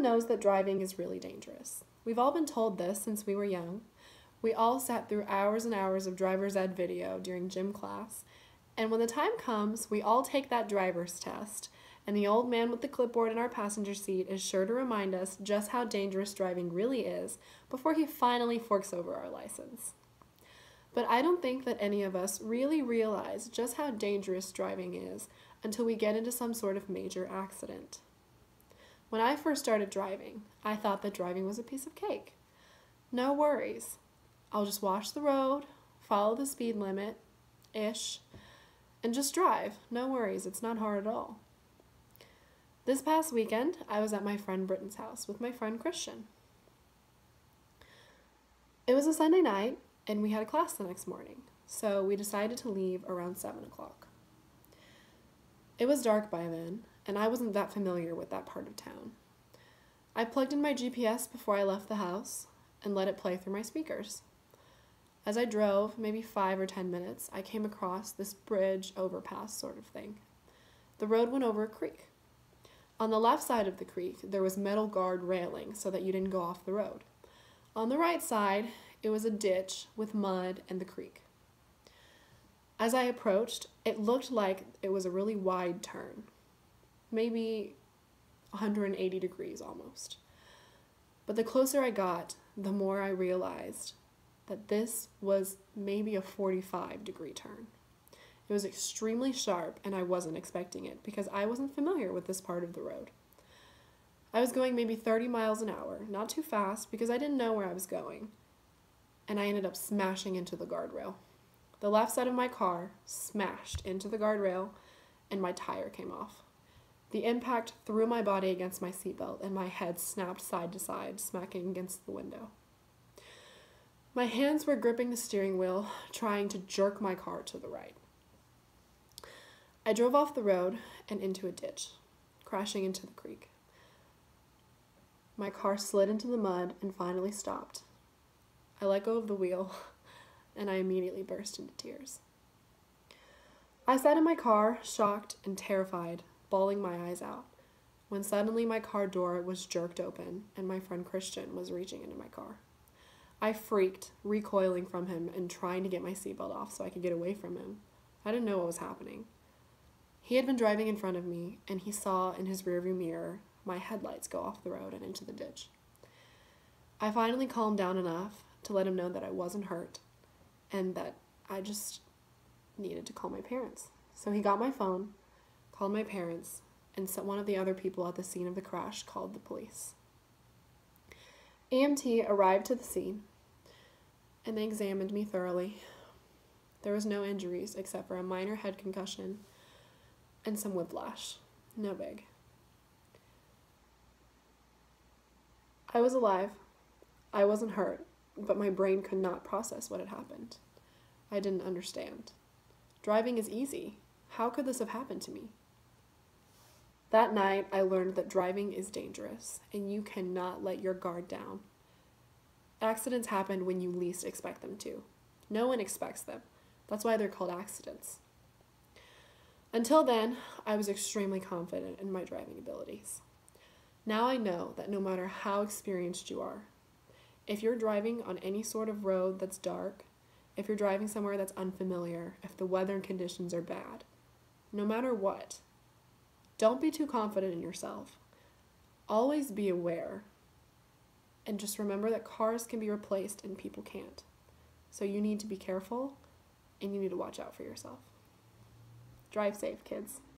Everyone knows that driving is really dangerous. We've all been told this since we were young. We all sat through hours and hours of driver's ed video during gym class, and when the time comes, we all take that driver's test, and the old man with the clipboard in our passenger seat is sure to remind us just how dangerous driving really is before he finally forks over our license. But I don't think that any of us really realize just how dangerous driving is until we get into some sort of major accident. When I first started driving, I thought that driving was a piece of cake. No worries. I'll just watch the road, follow the speed limit-ish, and just drive. No worries, it's not hard at all. This past weekend, I was at my friend Britton's house with my friend Christian. It was a Sunday night, and we had a class the next morning, so we decided to leave around 7 o'clock. It was dark by then, and I wasn't that familiar with that part of town. I plugged in my GPS before I left the house and let it play through my speakers. As I drove, maybe 5 or 10 minutes, I came across this bridge overpass sort of thing. The road went over a creek. On the left side of the creek, there was metal guard railing so that you didn't go off the road. On the right side, it was a ditch with mud and the creek. As I approached, it looked like it was a really wide turn, maybe 180 degrees almost. But the closer I got, the more I realized that this was maybe a 45-degree turn. It was extremely sharp, and I wasn't expecting it because I wasn't familiar with this part of the road. I was going maybe 30 miles an hour, not too fast because I didn't know where I was going, and I ended up smashing into the guardrail. The left side of my car smashed into the guardrail, and my tire came off. The impact threw my body against my seatbelt, and my head snapped side to side, smacking against the window. My hands were gripping the steering wheel, trying to jerk my car to the right. I drove off the road and into a ditch, crashing into the creek. My car slid into the mud and finally stopped. I let go of the wheel, and I immediately burst into tears. I sat in my car, shocked and terrified, bawling my eyes out, when suddenly my car door was jerked open and my friend Christian was reaching into my car. I freaked, recoiling from him and trying to get my seatbelt off so I could get away from him. I didn't know what was happening. He had been driving in front of me, and he saw in his rearview mirror my headlights go off the road and into the ditch. I finally calmed down enough to let him know that I wasn't hurt and that I just needed to call my parents. So he got my phone, called my parents, and one of the other people at the scene of the crash called the police. EMT arrived to the scene, and they examined me thoroughly. There was no injuries except for a minor head concussion and some whiplash. No big. I was alive. I wasn't hurt, but my brain could not process what had happened. I didn't understand. Driving is easy. How could this have happened to me? That night, I learned that driving is dangerous, and you cannot let your guard down. Accidents happen when you least expect them to. No one expects them. That's why they're called accidents. Until then, I was extremely confident in my driving abilities. Now I know that no matter how experienced you are, if you're driving on any sort of road that's dark, if you're driving somewhere that's unfamiliar, if the weather and conditions are bad, no matter what, don't be too confident in yourself. Always be aware. And just remember that cars can be replaced and people can't. So you need to be careful and you need to watch out for yourself. Drive safe, kids.